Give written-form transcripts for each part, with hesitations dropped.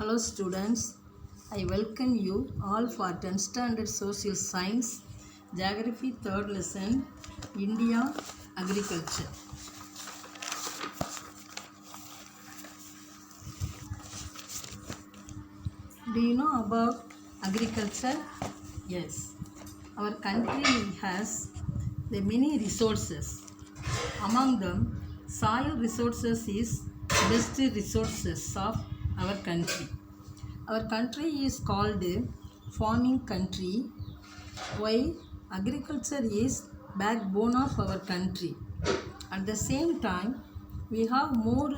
Hello students, I welcome you all for 10th standard social science, geography 3rd lesson, India agriculture. Do you know about agriculture? Yes, our country has the many resources. Among them, soil resources is best resources of our country. Our country is called farming country, while agriculture is backbone of our country. At the same time, we have more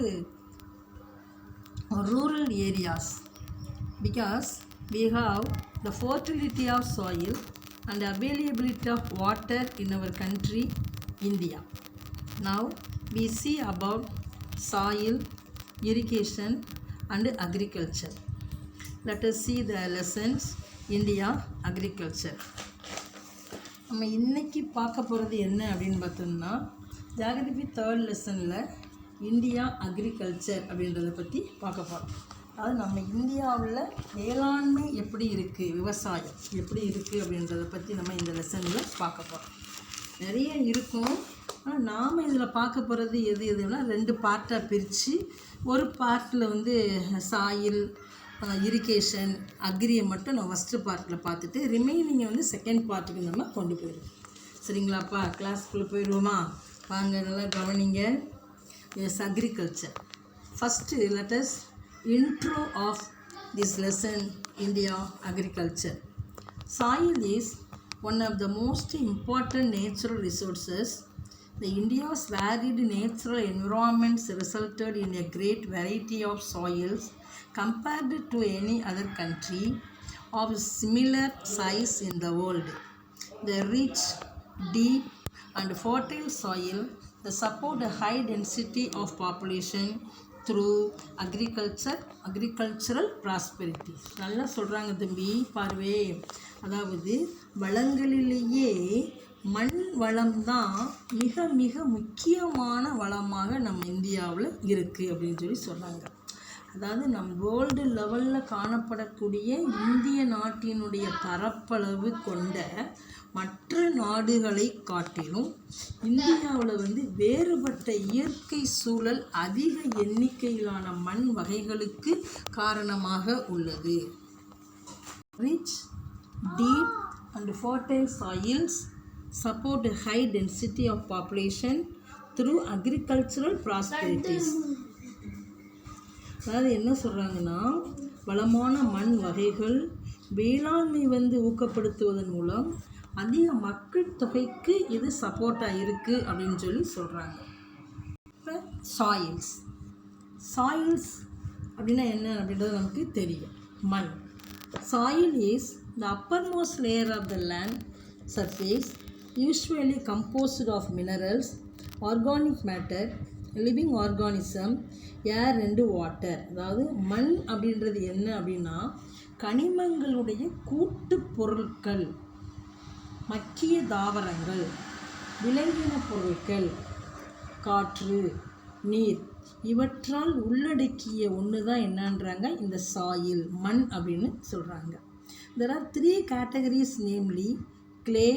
rural areas because we have the fertility of soil and availability of water in our country, India. Now we see about soil, irrigation and agriculture. Let us see the lessons India agriculture. நம்ம இன்னைக்கு பார்க்க போகிறது என்ன அப்படின்னு பார்த்தோம்னா geography 3rd லெசனில் India agriculture அப்படின்றத பற்றி பார்க்க போகிறோம். அதாவது நம்ம இந்தியாவில் வேளாண்மை எப்படி இருக்குது, விவசாயம் எப்படி இருக்குது அப்படின்றத பற்றி நம்ம இந்த லெசனில் பார்க்க போகிறோம். நிறைய இருக்கும், ஆனால் நாம் இதில் பார்க்க போகிறது எதுனா 2 பார்ட்டாக பிரித்து ஒரு பார்ட்டில் சாயில் இரிகேஷன் அக்ரியை மட்டும் நான் ஃபஸ்ட்டு பார்ட்டில் பார்த்துட்டு ரிமைனிங்கை செகண்ட் பார்ட்டுக்கு நம்ம கொண்டு போயிடுவோம். சரிங்களாப்பா? கிளாஸ்க்குள்ளே போயிடுவோமா? வாங்க, நல்லா கவனிங்க. Yes, agriculture. First let's intro of this lesson, India agriculture. Soil is one of the most important natural resources. The India's varied natural environments resulted in a great variety of soils compared to any other country of similar size in the world. The rich, deep and fertile soil that support a high density of population through agricultural prosperity. நல்லா சொல்கிறாங்க தம்பி, பார்வே. அதாவது வளங்களிலேயே மண் வளம்தான் மிக மிக முக்கியமான வளமாக நம்ம இந்தியாவில் இருக்குது அப்படின்னு சொல்கிறாங்க. அதாவது நம் வேர்ல்டு லெவலில் காணப்படக்கூடிய இந்திய நாட்டினுடைய பரப்பளவு கொண்ட மற்ற நாடுகளை காட்டிலும் இந்தியாவில் வேறுபட்ட இயற்கை சூழல் அதிக எண்ணிக்கையிலான மண் வகைகளுக்கு காரணமாக உள்ளது. Rich, deep and fertile soils support a high density of population through agricultural prosperities. அதாவது என்ன சொல்கிறாங்கன்னா, வளமான மண் வகைகள் வேளாண்மை ஊக்கப்படுத்துவதன் மூலம் அதிக மக்கள் தொகைக்கு இது சப்போர்ட்டாக இருக்குது அப்படின்னு சொல்கிறாங்க. இப்போ சாயில்ஸ் அப்படின்னா என்ன அப்படின்றது நமக்கு தெரியும். மண், soil is the uppermost layer of the land surface, usually composed of minerals, organic matter, living organism, air and water. அதாவது மண் அப்படின்றது என்ன அப்படின்னா கனிமங்களுடைய கூட்டு பொருட்கள், மக்கிய தாவரங்கள், விலங்கின பொருட்கள், காற்று, நீர் இவற்றால் உள்ளடக்கிய ஒன்று தான் என்னன்றாங்க இந்த சாயில், மண் அப்படின்னு சொல்கிறாங்க. There are 3 categories, namely clay,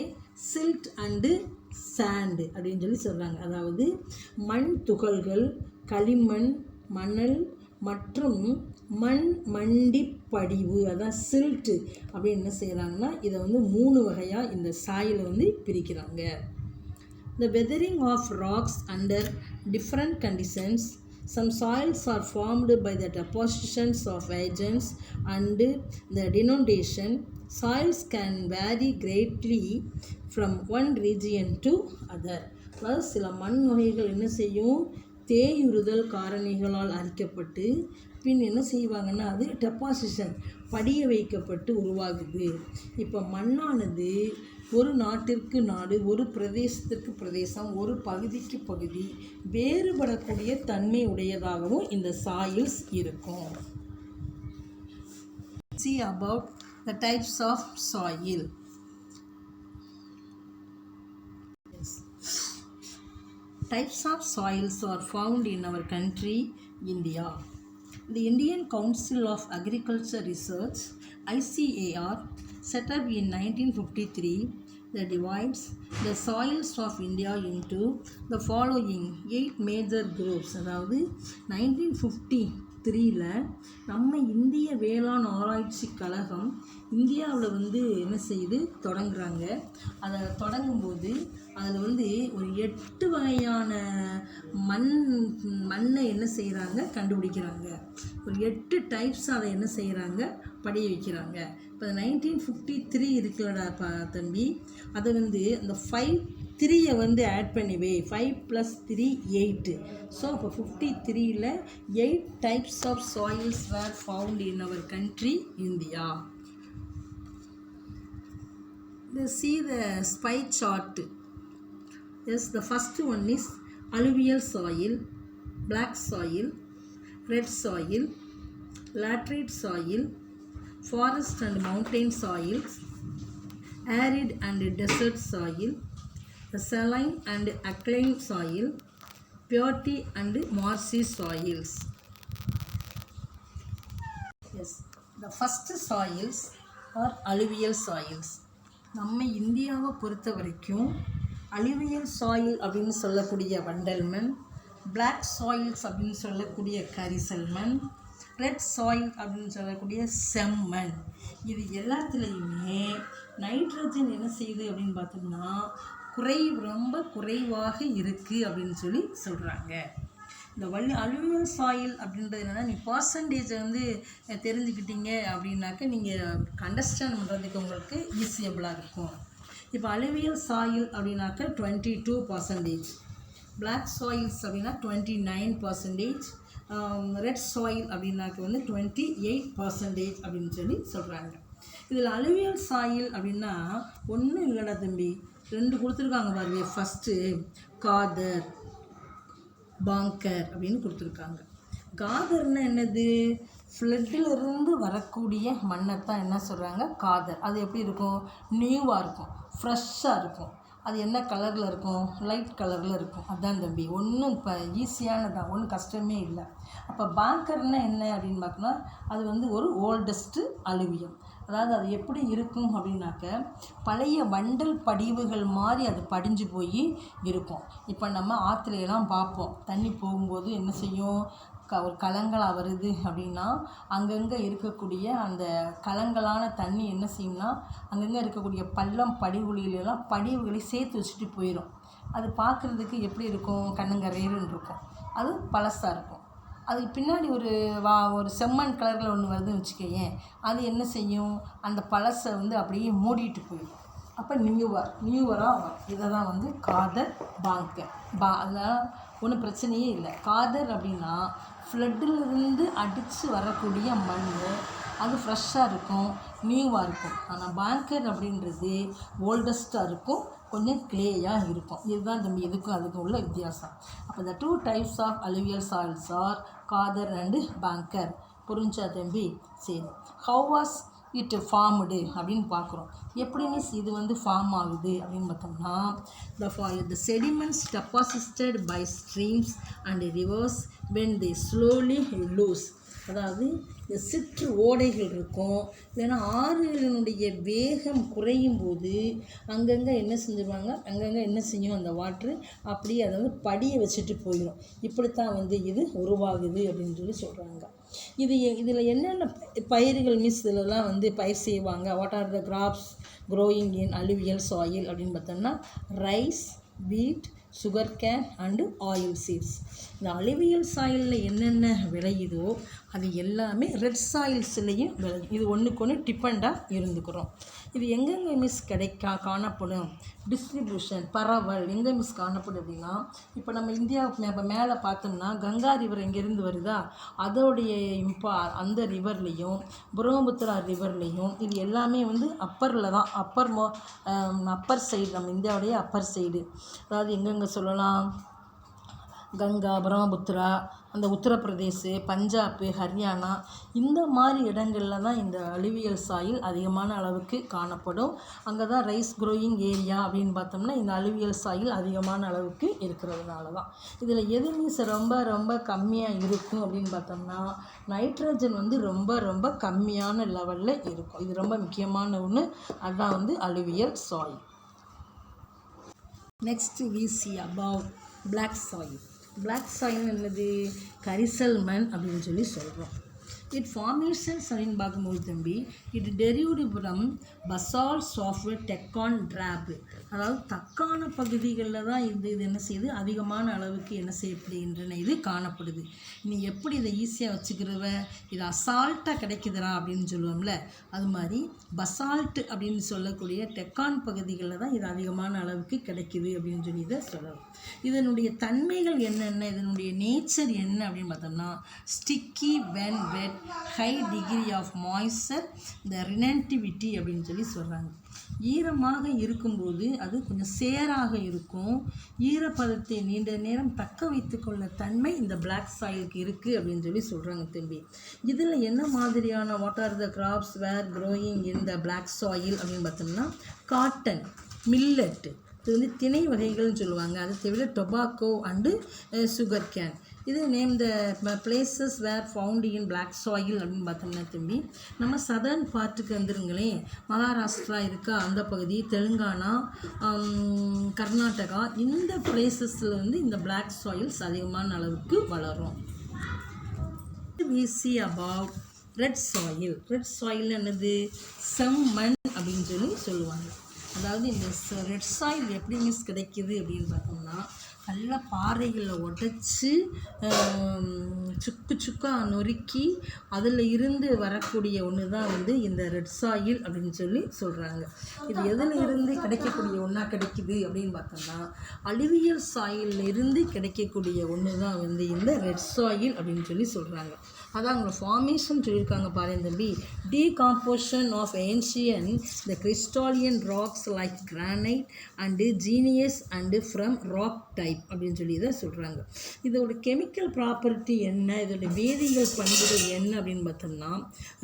silt and sand அப்படின்னு சொல்கிறாங்க. அதாவது மண் துகள்கள், களிமண், மணல் மற்றும் மண்டி படிவு, அதான் சில்ட் அப்படின்னு என்ன செய்கிறாங்கன்னா இதை 3 வகையாக இந்த சாயிலை பிரிக்கிறாங்க. The weathering of rocks under different conditions. Some soils are formed by the depositions of agents and the denudation. Soils can vary greatly from one region to other. அதாவது சில மண் வகைகள் என்ன செய்யும், தேயுறுதல் காரணிகளால் அரிக்கப்பட்டு பின் என்ன செய்வாங்கன்னா அது டெபாசிஷன் படிய வைக்கப்பட்டு உருவாகுது. இப்போ மண்ணானது ஒரு நாட்டிற்கு நாடு, ஒரு பிரதேசத்திற்கு பிரதேசம், ஒரு பகுதிக்கு பகுதி வேறுபடக்கூடிய தன்மை உடையதாகவும் இந்த சாயில்ஸ் இருக்கும். See about the types of soil. Yes. Types of soils are found in our country, India. The Indian Council of Agriculture Research ICAR set up in 1953 that divides the soils of India into the following 8 major groups. அதாவது 1953ல நம்ம இந்திய வேளாண் ஆராய்ச்சி கழகம் இந்தியாவில் என்ன செய்யுது தொடங்குறாங்க. அதை தொடங்கும்போது அதில் ஒரு 8 வகையான மண்ணை என்ன செய்கிறாங்க கண்டுபிடிக்கிறாங்க. ஒரு 8 டைப்ஸ் அதை என்ன செய்கிறாங்க படிய வைக்கிறாங்க. இப்போ 1953 இருக்குல்லடா தம்பி, அதை அந்த 5-3 ஆட் பண்ணி வை. 5 + 3 8. ஸோ அப்போ 53ல் 8 types of soils were found in our country India. See the pie chart. Yes, the first one is alluvial soil, black soil, red soil, laterite soil, forest and mountain soils, arid and desert soil, the saline and alkaline soil, peaty and marshy soils. Yes, the first soils are alluvial soils. நம்ம இந்தியாவை பொறுத்த வரைக்கும் alluvial soil அப்படின்னு சொல்லக்கூடிய வண்டல் மண், black soils அப்படின்னு சொல்லக்கூடிய கரிசல் மண், ரெட் சாயில் அப்படின்னு சொல்லக்கூடிய செம்மண், இது எல்லாத்துலேயுமே நைட்ரஜன் என்ன செய்யுது அப்படின்னு பார்த்தோம்னா ரொம்ப குறைவாக இருக்குது அப்படின்னு சொல்கிறாங்க. இந்த அலுவியல் சாயில் அப்படின்றது என்னென்னா, நீ பர்சன்டேஜை தெரிஞ்சுக்கிட்டீங்க அப்படின்னாக்க நீங்கள் அண்டர்ஸ்டாண்ட் பண்ணுறதுக்கு உங்களுக்கு ஈஸியபிளாக இருக்கும். இப்போ அலுவியல் சாயில் அப்படின்னாக்க 22%, பிளாக் சாயில்ஸ் அப்படின்னா 29%, ரெட் சாயில் அப்படின்னாக்க 28% அப்படின்னு சொல்கிறாங்க. இதில் அலுவியல் சாயில் அப்படின்னா ஒன்றும் இல்லைடா தம்பி, 2 கொடுத்துருக்காங்க பாருங்க. ஃபஸ்ட்டு காதர், பாங்கர் அப்படின்னு கொடுத்துருக்காங்க. காதர்னா என்னது? ஃப்ளட்டிலிருந்து வரக்கூடிய மண்ணைத்தான் என்ன சொல்கிறாங்க காதர். அது எப்படி இருக்கும்? நியூவாக இருக்கும், ஃப்ரெஷ்ஷாக இருக்கும். அது என்ன கலரில் இருக்கும்? லைட் கலரில் இருக்கும். அதுதான் தம்பி, ஒன்றும் இப்போ ஈஸியானதான், ஒன்றும் கஷ்டமே இல்லை. அப்போ பாங்கர்னால் என்ன அப்படின்னு பார்த்தோம்னா, அது ஒரு ஓல்டஸ்ட்டு அலுவியம். அதாவது அது எப்படி இருக்கும் அப்படின்னாக்க, பழைய வண்டல் படிவுகள் மாதிரி அது படிஞ்சு போய் இருக்கும். இப்போ நம்ம ஆற்றுலையெல்லாம் பார்ப்போம், தண்ணி போகும்போது என்ன செய்யும், ஒரு கலங்களாக வருது அப்படின்னா அங்கங்கே இருக்கக்கூடிய அந்த கலங்களான தண்ணி என்ன செய்யும்னா அங்கங்கே இருக்கக்கூடிய பள்ளம் படிவுகளிலெல்லாம் படிவுகளை சேர்த்து வச்சுட்டு போயிடும். அது பார்க்குறதுக்கு எப்படி இருக்கும்? கண்ணங்கரேருன்னு இருக்கும். அது பழசாக இருக்கும். அதுக்கு பின்னாடி ஒரு செம்மண் கலரில் ஒன்று வருதுன்னு வச்சுக்கோயேன், அது என்ன செய்யும்? அந்த பழசை அப்படியே மூடிட்டு போயிடும். அப்போ நியூவராக வரும். இதை தான் காதர், பாங்கர். அதனால் ஒன்றும் பிரச்சனையே இல்லை. காதர் அப்படின்னா ஃப்ளட்டிலிருந்து அடித்து வரக்கூடிய மண், அது ஃப்ரெஷ்ஷாக இருக்கும், நியூவாக இருக்கும். ஆனால் பாங்கர் அப்படின்றது ஓல்டஸ்ட்டாக இருக்கும், கொஞ்சம் கிளேயாக இருக்கும். இதுதான் தம்பி இதுக்கும் அதுக்கும் உள்ள வித்தியாசம். அப்போ the 2 types of alluvial soils are khadar and bangar. புரிஞ்சா தம்பி? சரி, how was it formed அப்படின்னு பார்க்குறோம். எப்படி மிஸ் இது ஃபார்ம் ஆகுது அப்படின்னு பார்த்தோம்னா, the sediments deposited by streams and rivers when they slowly lose. அதாவது இந்த சிற்று ஓடைகள் இருக்கும், இல்லைன்னா ஆறுகளினுடைய வேகம் குறையும் போது அங்கங்கே என்ன செஞ்சுருவாங்க, அங்கங்கே என்ன செய்யும், அந்த வாட்ரு அப்படியே அதை படிய வச்சுட்டு போயிடும். இப்படித்தான் இது உருவாகுது அப்படின்னு சொல்கிறாங்க. இதில் என்னென்ன பயிர்கள் மிஸ் இதிலலாம் பயிர் செய்வாங்க? What are the crops growing in alluvial soil அப்படின்னு பார்த்தோம்னா, rice, wheat, sugar can and oil seeds. இந்த அலுவியல் சாயிலில் என்னென்ன விளையுதோ அது எல்லாமே ரெட் சாயில்ஸ்லேயும் விளையும். இது ஒன்றுக்கு ஒன்று டிபெண்டாக இருந்துக்கிறோம். இது எங்கெங்கே மிஸ் காணப்படும்? டிஸ்ட்ரிபியூஷன், பரவல் எங்கே மிஸ் காணப்படும் அப்படின்னா, இப்போ நம்ம இந்தியாவுக்கு மேலே பார்த்தோம்னா கங்கா ரிவர் எங்கேருந்து வருதா, அதோடைய அந்த ரிவர்லேயும் பிரம்மபுத்திரா ரிவர்லேயும் இது எல்லாமே அப்பரில் தான், அப்பர் சைடு, நம்ம இந்தியாவுடைய அப்பர் சைடு. அதாவது எங்கெங்கே சொல்லலாம், கங்கா, பிரம்மபுத்திரா, அந்த உத்தரப்பிரதேஷ், பஞ்சாப், ஹரியானா இந்த மாதிரி இடங்களில் தான் இந்த அலுவியல் சாயில் அதிகமான அளவுக்கு காணப்படும். அங்கே தான் ரைஸ் க்ரோயிங் ஏரியா அப்படின்னு பார்த்தோம்னா இந்த அலுவியல் சாயில் அதிகமான அளவுக்கு இருக்கிறதுனால தான். இதில் எது மீன்ஸ் ரொம்ப ரொம்ப கம்மியாக இருக்கும் அப்படின்னு பார்த்தோம்னா நைட்ரஜன் வந்து ரொம்ப ரொம்ப கம்மியான லெவலில் இருக்கும். இது ரொம்ப முக்கியமான ஒன்று. அதுதான் வந்து alluvial soil. Next we see about black soil. black soil என்னது? கரிசல் மண் அப்படின்னு சொல்லி சொல்கிறோம். இட் ஃபார்மேஷன்ஸ் அப்படின்னு பார்க்கும்போது தம்பி it derived from basalts of Deccan trap. அதாவது தக்கான பகுதிகளில் தான் இது என்ன செய்யுது? அதிகமான அளவுக்கு என்ன செய்யப்படுகின்றன இது காணப்படுது. நீ எப்படி இதை ஈஸியாக வச்சுக்கிறவ? இது அசால்ட்டாக கிடைக்குதுரா அப்படின்னு சொல்லுவோம்ல, அது மாதிரி பசால்ட் அப்படின்னு சொல்லக்கூடிய டெக்கான் பகுதிகளில் தான் இது அதிகமான அளவுக்கு கிடைக்குது அப்படின்னு சொல்லி இதை சொல்லலாம். இதனுடைய தன்மைகள் என்னென்ன, இதனுடைய நேச்சர் என்ன அப்படின்னு பார்த்தோம்னா sticky when wet, high degree of moisture, இந்த ரினன்டிவிட்டி அப்படின்னு சொல்லி சொல்கிறாங்க. ஈரமாக இருக்கும்போது அது கொஞ்சம் சேராக இருக்கும். ஈரப்பதத்தை நீண்ட நேரம் தக்க வைத்துக்கொள்ள தன்மை இந்த பிளாக் சாயிலுக்கு இருக்குது அப்படின்னு சொல்லி சொல்கிறாங்க தம்பி. இதில் என்ன மாதிரியான what are the crops were growing in the black soil அப்படின்னு பார்த்தோம்னா காட்டன், மில்லட், இது வந்து திணை வகைகள்னு சொல்லுவாங்க. அது தவிர டொபாக்கோ அண்டு சுகர் கேன். இது name the places were found in black soil அப்படின்னு பார்த்தோம்னா தம்பி நம்ம சதர்ன் பார்ட்டுக்கு வந்துருங்களேன். மகாராஷ்டிரா இருக்கா அந்த பகுதி, தெலுங்கானா, கர்நாடகா, இந்த பிளேசஸில் வந்து இந்த பிளாக் சாயில்ஸ் அதிகமான அளவுக்கு வளரும். we see about red soil. Red soil என்னது? செம்மண் அப்படின்னு சொல்லி சொல்லுவாங்க. அதாவது இந்த ரெட் சாயில் எப்படி மீன்ஸ் கிடைக்கிது அப்படின்னு பார்த்தோம்னா நல்ல பாறைகளில் உடைச்சி சுக்கு சுக்காக நொறுக்கி அதில் இருந்து வரக்கூடிய ஒன்று தான் வந்து இந்த ரெட் சாயில் அப்படின்னு சொல்லி சொல்கிறாங்க. இது எதில் இருந்து கிடைக்கக்கூடிய ஒன்றா கிடைக்குது அப்படின்னு பார்த்தோம்னா அலுவியல் சாயிலில் இருந்து கிடைக்கக்கூடிய ஒன்று தான் வந்து இந்த ரெட் சாயில் அப்படின்னு சொல்லி சொல்கிறாங்க. அதான் அவங்க ஃபார்மேஷன் சொல்லியிருக்காங்க பாருங்க தம்பி. Decomposition of ancient the crystalline rocks like granite and genius and from rock type அப்படின்னு சொல்லி தான் சொல்கிறாங்க. இதோட கெமிக்கல் ப்ராப்பர்ட்டி என்ன, இதோட வேதியியல் பண்புகள் என்ன அப்படின்னு பார்த்தோம்னா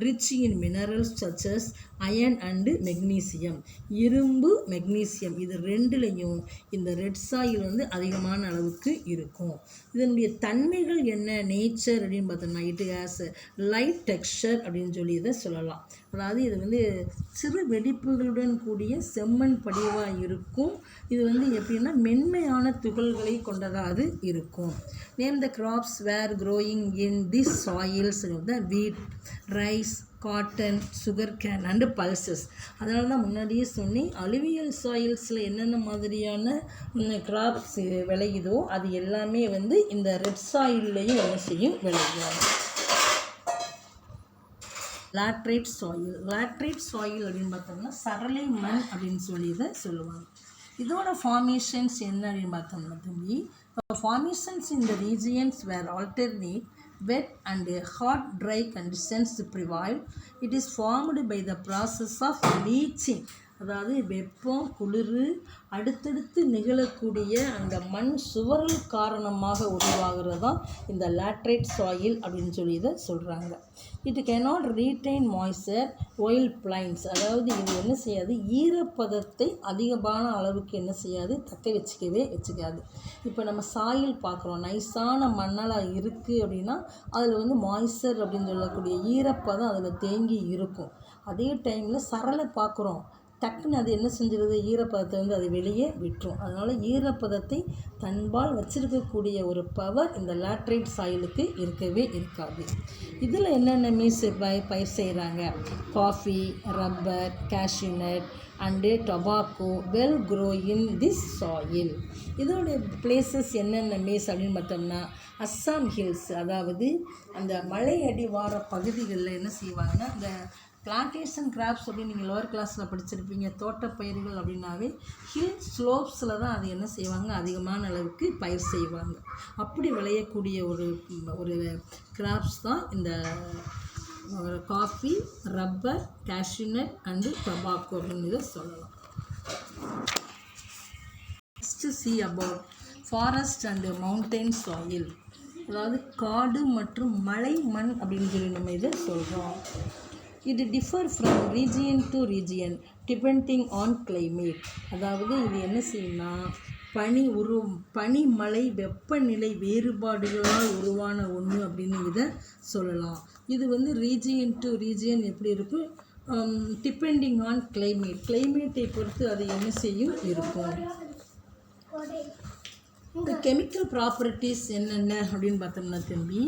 rich in minerals such as iron and magnesium. இரும்பு, மெக்னீசியம் இது ரெண்டுலேயும் இந்த ரெட் சாயில் வந்து அதிகமான அளவுக்கு இருக்கும். இதனுடைய தன்மைகள் என்ன, நேச்சர் அப்படின்னு பார்த்தோம்னா இட் ஹேஸ் லைட் டெக்ஸ்சர் அப்படின்னு சொல்லி இதை சொல்லலாம். அதாவது இது வந்து சிறு வெடிப்புகளுடன் கூடிய செம்மண் படிவாக இருக்கும். இது வந்து எப்படின்னா மென்மையான துகள்களை கொண்டதாக அது இருக்கும். Name the crops were growing in this soils the wheat, rice, cotton, sugar cane and pulses. அதனால தான் முன்னாடியே சொன்னேன் அலுவியல் சாயில்ஸில் என்னென்ன மாதிரியான கிராப்ஸ் விளையுதோ அது எல்லாமே வந்து இந்த ரெட் சாயில்லையும் என்ன செய்யும்? விளையும். லாட்ரைட் சாயில். லாட்ரைட் சாயில் அப்படின்னு பார்த்தோம்னா சரளை மண் அப்படின்னு சொல்லி இதை சொல்லுவாங்க. இதோட ஃபார்மேஷன்ஸ் என்ன அப்படின்னு பார்த்தோம்னா தம்பி ஃபார்மேஷன்ஸ் இந்த regions where alternate wet and hot dry conditions prevail. It is formed by the process of leaching. அதாவது வெப்பம், குளிர் அடுத்தடுத்து நிகழக்கூடிய அந்த மண் சுவரல் காரணமாக உருவாகிறது தான் இந்த லாட்ரைட் சாயில் அப்படின்னு சொல்லி இதை சொல்கிறாங்க. It cannot retain moisture while plains. அதாவது இது என்ன செய்யாது? ஈரப்பதத்தை அதிகமான அளவுக்கு என்ன செய்யாது? தக்க வச்சுக்காது. இப்போ நம்ம சாயில் பார்க்குறோம், நைஸான மண்ணலாக இருக்குது அப்படின்னா அதில் வந்து மாய்ஸ்சர் அப்படின்னு சொல்லக்கூடிய ஈரப்பதம் அதில் தேங்கி இருக்கும். அதே டைமில் சரளை பார்க்குறோம், டக்குன்னு அது என்ன செஞ்சிருது? ஈரப்பதத்தை வந்து அது வெளியே விட்டுரும். அதனால் ஈரப்பதத்தை தன்பால் வச்சிருக்கக்கூடிய ஒரு பவர் இந்த லாட்ரைட் சாயிலுக்கு இருக்கவே இருக்காது. இதில் என்னென்ன மீன்ஸ் பயிர் செய்கிறாங்க? Coffee, rubber, cashew nut and tobacco well grow in this soil. இதோடைய பிளேசஸ் என்னென்ன மீன்ஸ் அப்படின்னு பார்த்தோம்னா அஸ்ஸாம் ஹில்ஸ், அதாவது அந்த மலை அடிவார பகுதிகளில் என்ன செய்வாங்கன்னா இந்த பிளான்டேஷன் கிராப்ஸ் அப்படின்னு நீங்கள் லோவர் கிளாஸில் படிச்சிருப்பீங்க. தோட்டப்பயிர்கள் அப்படின்னாவே ஹில் ஸ்லோப்ஸில் தான் அது என்ன செய்வாங்க? அதிகமான அளவுக்கு பயிர் செய்வாங்க. அப்படி விளையக்கூடிய ஒரு கிராப்ஸ் தான் இந்த coffee, rubber, cashew nut and tobacco அப்படின்னு இதை சொல்லலாம். Next see about forest and mountain soil. அதாவது காடு மற்றும் மலை மண் அப்படின்னு சொல்லி நம்ம இதை சொல்கிறோம். இது differ from region to region depending on climate. அதாவது இது என்ன செய்யும்னா பனிமலை வெப்பநிலை வேறுபாடுகளால் உருவான ஒன்று அப்படின்னு இதை சொல்லலாம். இது வந்து ரீஜியன் டு ரீஜியன் எப்படி இருக்கும், டிபெண்டிங் ஆன் கிளைமேட்டை பொறுத்து அது என்ன செய்யும் இருக்கும். இந்த கெமிக்கல் ப்ராப்பர்ட்டிஸ் என்னென்ன அப்படின்னு பார்த்தோம்னா தம்பி,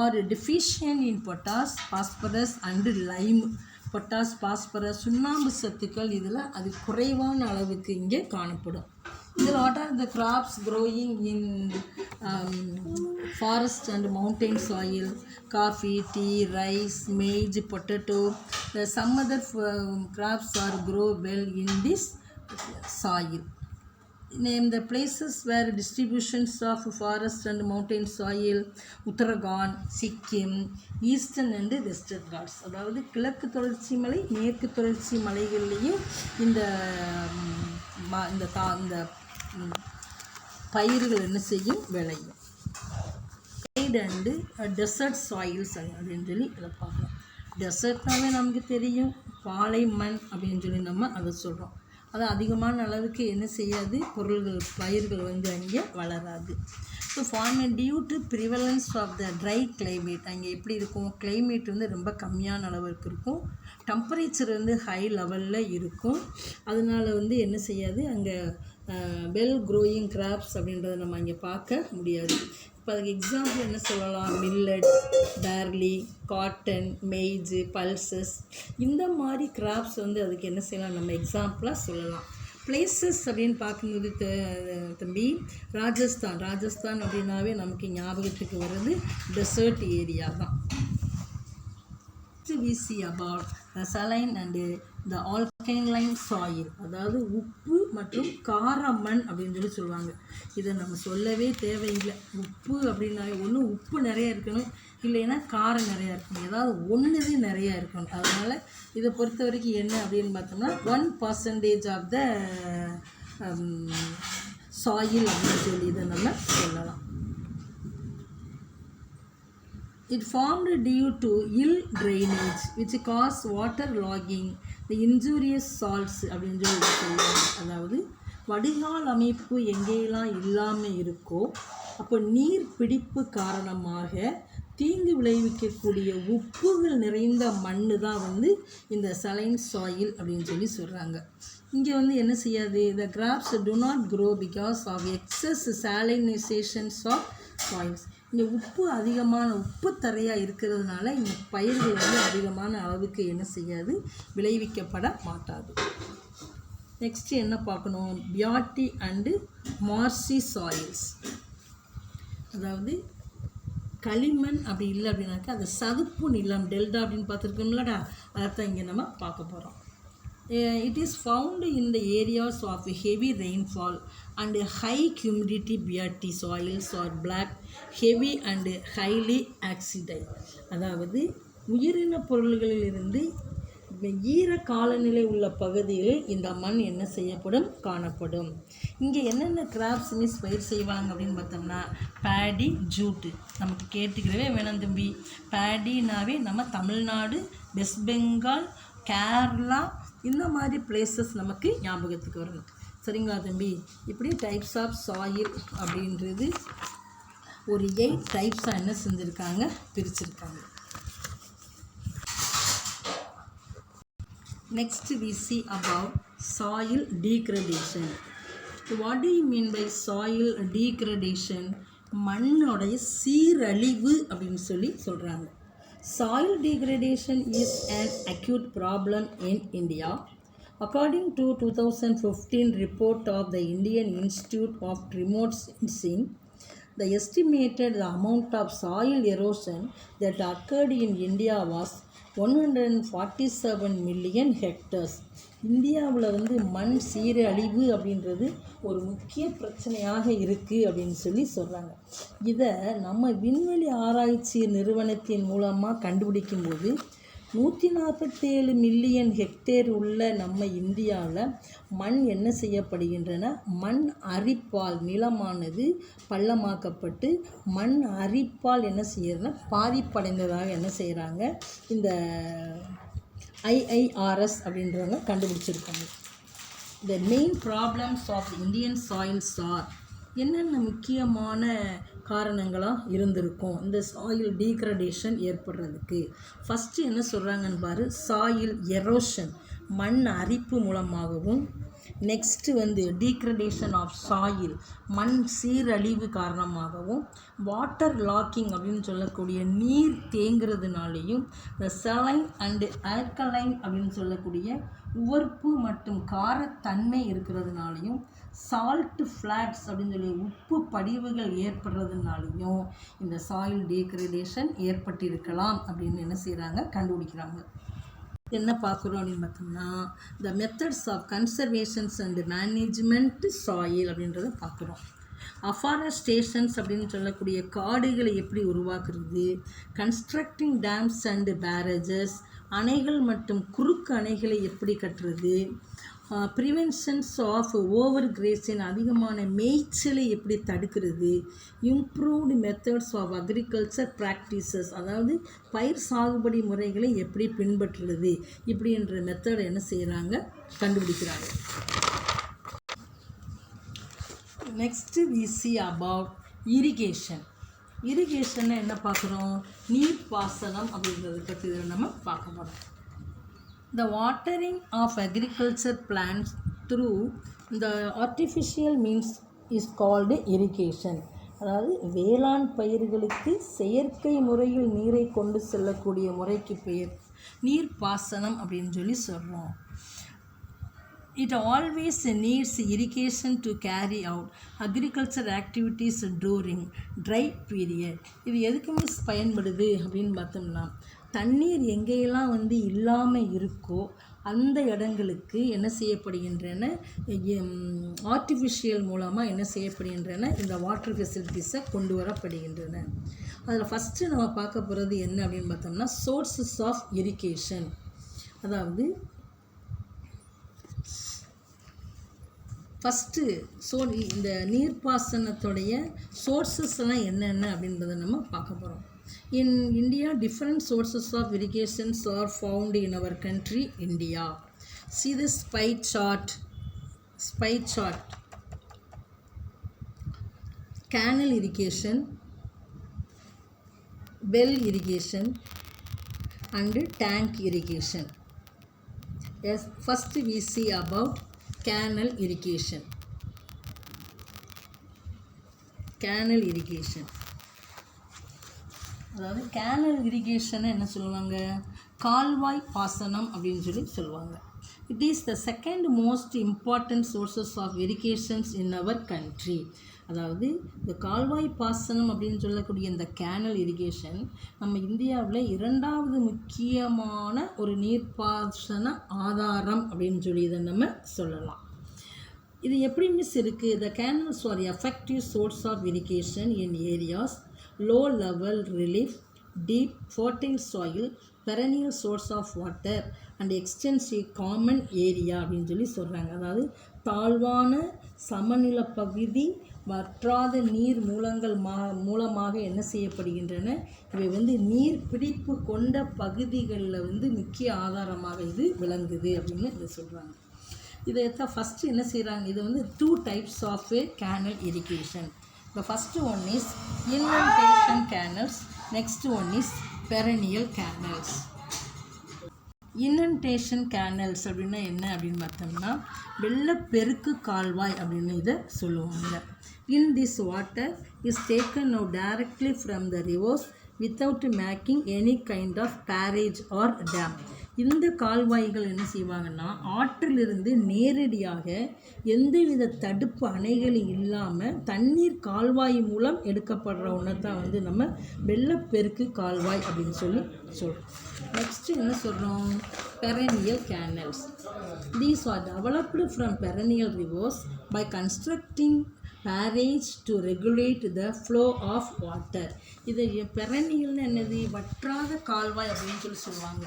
are deficient in potash, phosphorus and lime. Potash, phosphorus, சுண்ணாம்பு சத்துக்கள் இதில் அது குறைவான அளவுக்கு இங்கே காணப்படும். இதில் what are the crops growing in forest and mountain soil, coffee, tea, rice, maize, potato. Some other crops are grow well in this soil. Name the places where distributions of forest and mountain soil. Uttarakhand, Sikkim, eastern and western Ghats. அதாவது கிழக்கு தொடர்ச்சி மலை, மேற்கு தொடர்ச்சி மலைகள்லேயும் இந்த பயிர்கள் என்ன செய்யும், விளையும். சைடு அண்டு டெசர்ட் சாயில்ஸ் அப்படின்னு சொல்லி இதை பார்க்கலாம். டெசர்ட்னாவே நமக்கு தெரியும், பாலை மண் அப்படின்னு சொல்லி நம்ம அதை சொல்கிறோம். அது அதிகமான அளவுக்கு என்ன செய்யாது, பயிர்கள் வந்து அங்கே வளராது. So farm due to prevalence of the dry climate. அங்கே எப்படி இருக்கும், கிளைமேட் வந்து ரொம்ப கம்மியான அளவுக்கு இருக்கும், டெம்பரேச்சர் வந்து ஹை லெவலில் இருக்கும். அதனால் வந்து என்ன செய்யாது, அங்கே வெல் க்ரோயிங் கிராப்ஸ் அப்படின்றத நம்ம அங்கே பார்க்க முடியாது. இப்போ அதுக்கு எக்ஸாம்பிள் என்ன சொல்லலாம், மில்லட், பேர்லி, காட்டன், மெய்ஜு, பல்சஸ், இந்த மாதிரி கிராப்ஸ் வந்து அதுக்கு என்ன செய்யலாம், நம்ம எக்ஸாம்பிளாக சொல்லலாம். பிளேசஸ் அப்படின்னு பார்க்கும்போது தம்பி, ராஜஸ்தான் அப்படின்னாவே நமக்கு ஞாபகத்துக்கு வர்றது டெசர்ட் ஏரியா தான். we see about the saline and the alkaline soil. அதாவது உப்பு மற்றும் கார மண் அப்படின்னு சொல்லி சொல்லுவாங்க. இதை நம்ம சொல்லவே தேவையில்லை. உப்பு அப்படின்னாவே ஒன்று உப்பு நிறையா இருக்கணும், இல்லைன்னா காரம் நிறையா இருக்கணும், ஏதாவது ஒன்று நிறையா இருக்கணும். அதனால் இதை பொறுத்த வரைக்கும் என்ன அப்படின்னு பார்த்தோம்னா 1% ஆஃப் த சாயில் அப்படின்னு சொல்லி இதை நம்ம சொல்லலாம். It formed due to ill drainage which caused water logging, the injurious salts அப்படின்னு சொல்லி சொல்லுவாங்க. அதாவது வடிகால் அமைப்பு எங்கேயெல்லாம் இல்லாமல் இருக்கோ அப்போ நீர் பிடிப்பு காரணமாக தீங்கு விளைவிக்கக்கூடிய உப்புகள் நிறைந்த மண் தான் வந்து இந்த சலைன் சாயில் அப்படின்னு சொல்லி சொல்கிறாங்க. இங்கே வந்து என்ன செய்யாது, the grapes do not grow because of excess salinizations of soils. இங்கே அதிகமான உப்பு தரையாக இருக்கிறதுனால இந்த பயிர்கள் வந்து அதிகமான அளவுக்கு என்ன செய்யாது, விளைவிக்கப்பட மாட்டாது. நெக்ஸ்ட்டு என்ன பார்க்கணும், பியாட்டி அண்டு மார்சி சாயில்ஸ். அதாவது களிமண் அப்படி இல்லை அப்படின்னாக்கா அது சதுப்பு நிலம், டெல்டா அப்படின்னு பார்த்துருக்கோம்லடா, அதைத்தான் இங்கே நம்ம பார்க்க போகிறோம். It is found in the areas of heavy rainfall and high humidity. Biaty soils are black, heavy and highly acidic. அதாவது உயிரின பொருள்களிலிருந்து ஈர காலநிலை உள்ள பகுதியில் இந்த மண் என்ன செய்யப்படும், காணப்படும். இங்கே என்னென்ன கிராப்ஸ் பயிர் செய்வாங்க அப்படின்னு பார்த்தோம்னா பேடி, ஜூட்டு. நமக்கு கேட்டுக்கிறவே வேணாம் தம்பி, பேடினாவே நம்ம தமிழ்நாடு, வெஸ்ட் பெங்கால், கேரளா, இந்த மாதிரி பிளேசஸ் நமக்கு ஞாபகத்துக்கு வரணும். சரிங்களா தம்பி? இப்படி டைப்ஸ் ஆஃப் சாயில் அப்படின்றது ஒரு 8 டைப்ஸாக என்ன செஞ்சுருக்காங்க, பிரிச்சுருக்காங்க. Next we see about soil degradation. What do you mean by soil degradation? மண்ணோடைய சீரழிவு அப்படின்னு சொல்லி சொல்கிறாங்க. Soil degradation is an acute problem in India. According to 2015 report of the Indian Institute of Remote Sensing, the estimated amount of soil erosion that occurred in India was 147 million hectares. இந்தியாவில் வந்து மண் சீரழிவு அப்படின்றது ஒரு முக்கிய பிரச்சனையாக இருக்குது அப்படின்னு சொல்லி சொல்கிறாங்க. இதை நம்ம விண்வெளி ஆராய்ச்சி நிறுவனத்தின் மூலமாக கண்டுபிடிக்கும்போது 147 மில்லியன் ஹெக்டேர் உள்ள நம்ம இந்தியாவில் மண் என்ன செய்யப்படுகின்றன, மண் அரிப்பால் நிலமானது பள்ளமாக்கப்பட்டு மண் அரிப்பால் என்ன செய்யறதுன்னா பாதிப்படைந்ததாக என்ன செய்கிறாங்க இந்த IIRS அப்படின்றவங்க கண்டுபிடிச்சிருக்காங்க. The main problems of Indian soils are என்னென்ன முக்கியமான காரணங்களாக இருந்திருக்கும் இந்த சாயில் டீக்ரடேஷன் ஏற்படுறதுக்கு. ஃபஸ்ட்டு என்ன சொல்கிறாங்கன்னு பாரு, சாயில் எரோஷன் மண் அரிப்பு மூலமாகவும், நெக்ஸ்ட்டு வந்து டீக்ரடேஷன் ஆஃப் சாயில் மண் சீரழிவு காரணமாகவும், வாட்டர் லாக்கிங் அப்படின்னு சொல்லக்கூடிய நீர் தேங்குறதுனாலையும், இந்த செலைன் அண்டு ஆல்கலைன் அப்படின்னு சொல்லக்கூடிய உவர்ப்பு மற்றும் காரத்தன்மை இருக்கிறதுனாலையும், சால்ட் ஃப்ளாட்ஸ் அப்படின்னு சொல்லி உப்பு படிவுகள் ஏற்படுறதுனாலையும் இந்த சாயில் டீக்ரடேஷன் ஏற்பட்டிருக்கலாம் அப்படின்னு என்ன செய்கிறாங்க கண்டுபிடிக்கிறாங்க. என்ன பார்க்குறோம் அப்படின்னு பார்த்தோம்னா the methods of conservations and management soil அப்படின்றத பார்க்குறோம். அஃபாரஸ்டேஷன்ஸ் அப்படின்னு சொல்லக்கூடிய காடுகளை எப்படி உருவாக்குறது, கன்ஸ்ட்ரக்டிங் டேம்ஸ் அண்டு பேரேஜஸ் அணைகள் மற்றும் குறுக்கு அணைகளை எப்படி கட்டுறது, ப்ரிவென்ஷன்ஸ் ஆஃப் ஓவர் கிரேசின் அதிகமான மேய்ச்சலை எப்படி தடுக்கிறது, improved methods of agriculture practices அதாவது பயிர் சாகுபடி முறைகளை எப்படி பின்பற்றுறது, இப்படின்ற மெத்தடை என்ன செய்கிறாங்க கண்டுபிடிக்கிறாங்க. Next we see about irrigation. இரிகேஷனை என்ன பார்க்குறோம், நீர்ப்பாசனம் அப்படின்றத பற்றி நம்ம பார்க்க போகிறோம். The watering of agriculture plants through the artificial means is called irrigation. அதாவது வேளாண் பயிர்களுக்கு செயற்கை முறையில் நீரை கொண்டு செல்லக்கூடிய முறைக்கு பெயர் நீர்ப்பாசனம் அப்படின்னு சொல்லி சொல்கிறோம். It always needs irrigation to carry out agriculture activities during dry period. இது எதுக்குமே பயன்படுது அப்படின்னு பார்த்தோம்னா, தண்ணீர் எங்கெல்லாம் வந்து இல்லாமல் இருக்கோ அந்த இடங்களுக்கு என்ன செய்யப்படுகின்றன, ஆர்டிஃபிஷியல் மூலமாக என்ன செய்யப்படுகின்றன, இந்த வாட்டர் ஃபெசிலிட்டிஸை கொண்டு வரப்படுகின்றன. அதில் ஃபஸ்ட்டு நம்ம பார்க்க போகிறது என்ன அப்படின்னு பார்த்தோம்னா சோர்ஸஸ் ஆஃப் இரிகேஷன். அதாவது ஃபஸ்ட்டு இந்த நீர்ப்பாசனத்துடைய சோர்ஸஸ்லாம் என்னென்ன அப்படின்றத நம்ம பார்க்க போகிறோம். In India different sources of irrigations are found in our country India. See this pie chart. Canal irrigation, well irrigation and tank irrigation. Yes, first we see about canal irrigation. அதாவது canal இரிகேஷனை என்ன சொல்லுவாங்க, கால்வாய் பாசனம் அப்படின்னு சொல்லி சொல்லுவாங்க. It is the second most important sources of irrigations in our country. அதாவது இந்த கால்வாய் பாசனம் அப்படின்னு சொல்லக்கூடிய இந்த கேனல் இரிகேஷன் நம்ம இந்தியாவில் இரண்டாவது முக்கியமான ஒரு நீர்ப்பாசன ஆதாரம் அப்படின்னு சொல்லி இதை நம்ம சொல்லலாம். இது எப்படி மிஸ் இருக்குது, the canals are effective source of irrigation in areas low level relief, deep fertile soil, perennial source of water and extensive common area அப்படின்னு சொல்லி சொல்கிறாங்க. அதாவது தாழ்வான சமநில பகுதி வற்றாத நீர் மூலங்கள் மூலமாக என்ன செய்யப்படுகின்றன, இவை வந்து நீர் பிடிப்பு கொண்ட பகுதிகளில் வந்து முக்கிய ஆதாரமாக இது விளங்குது அப்படின்னு இதை சொல்கிறாங்க. இதை ஃபஸ்ட்டு என்ன செய்கிறாங்க, இது வந்து 2 types of canal irrigation. The first one is inundation canals, next one is perennial canals. Inundation canals அப்படின்னா என்ன அப்படின்னு பார்த்தோம்னா வெள்ளப்பெருக்கு கால்வாய் அப்படின்னு இதை சொல்லுவாங்க. In this water is taken now directly from the rivers without making any kind of barrage or dam. இந்த கால்வாய்கள் என்ன செய்வாங்கன்னா ஆற்றிலிருந்து நேரடியாக எந்தவித தடுப்பு அணைகளும் இல்லாமல் தண்ணீர் கால்வாய் மூலம் எடுக்கப்படுற ஒன்று தான் வந்து நம்ம வெள்ளப்பெருக்கு கால்வாய் அப்படின்னு சொல்லி சொல்கிறோம். நெக்ஸ்ட்டு என்ன சொல்கிறோம், perennial canals. These are developed from perennial rivers by constructing barrage to regulate the flow of water. இது பெரனியல்னு என்னது, வற்றாத கால்வாய் அப்படின்னு சொல்லுவாங்க.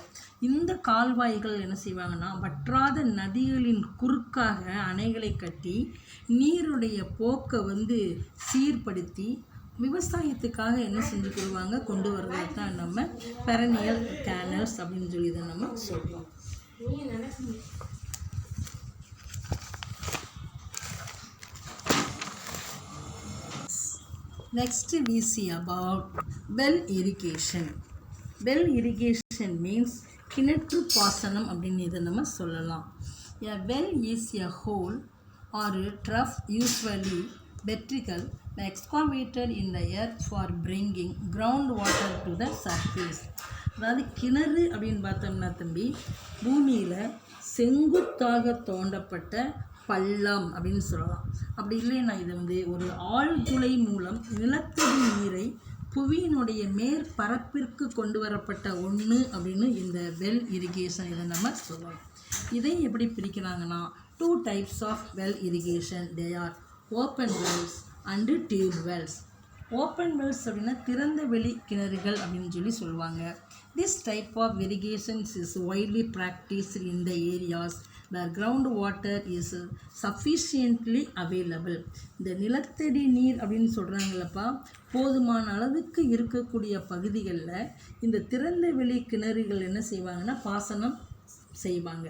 இந்த கால்வாய்கள் என்ன செய்வாங்கன்னா, வற்றாத நதிகளின் குறுக்காக அணைகளை கட்டி நீருடைய போக்கை சீர்படுத்தி விவசாயத்துக்காக என்ன செஞ்சு கொள்வாங்க, கொண்டு வர்றது தான் நம்ம பெரனியல் கேனல்ஸ் அப்படின்னு சொல்லி இதை நம்ம சொல்கிறோம். Next we see about well irrigation. Well irrigation means கிணற்று பாசனம் அப்படின்னு இதை நம்ம சொல்லலாம். A well is a hole or a trough, usually vertical, excavated in the earth for bringing groundwater to the surface. அதாவது கிணறு அப்படின்னு பார்த்தோம்னா தம்பி, பூமியில் செங்குத்தாக தோண்டப்பட்ட பள்ளம் அப்படின்னு சொல்லலாம். அப்படி இல்லைன்னா இது ஒரு ஆழ்துளை மூலம் நிலத்தடி நீரை புவியினுடைய மேற்பரப்பிற்கு கொண்டு வரப்பட்ட ஒன்று அப்படின்னு இந்த வெல் இரிகேஷன் இதை நம்ம சொல்லலாம். இதை எப்படி பிரிக்கிறாங்கன்னா, 2 types of well irrigation. They are open wells and tube wells. Open wells அப்படின்னா திறந்த வெளி கிணறுகள் அப்படின்னு சொல்லி சொல்லுவாங்க. This type of irrigations is widely practised in the areas where ground water is sufficiently available. இந்த நிலத்தடி நீர் அப்படின்னு சொல்கிறாங்களப்பா, போதுமான அளவுக்கு இருக்கக்கூடிய பகுதிகளில் இந்த திறந்த வெளி கிணறுகள் என்ன செய்வாங்கன்னா பாசனம் செய்வாங்க.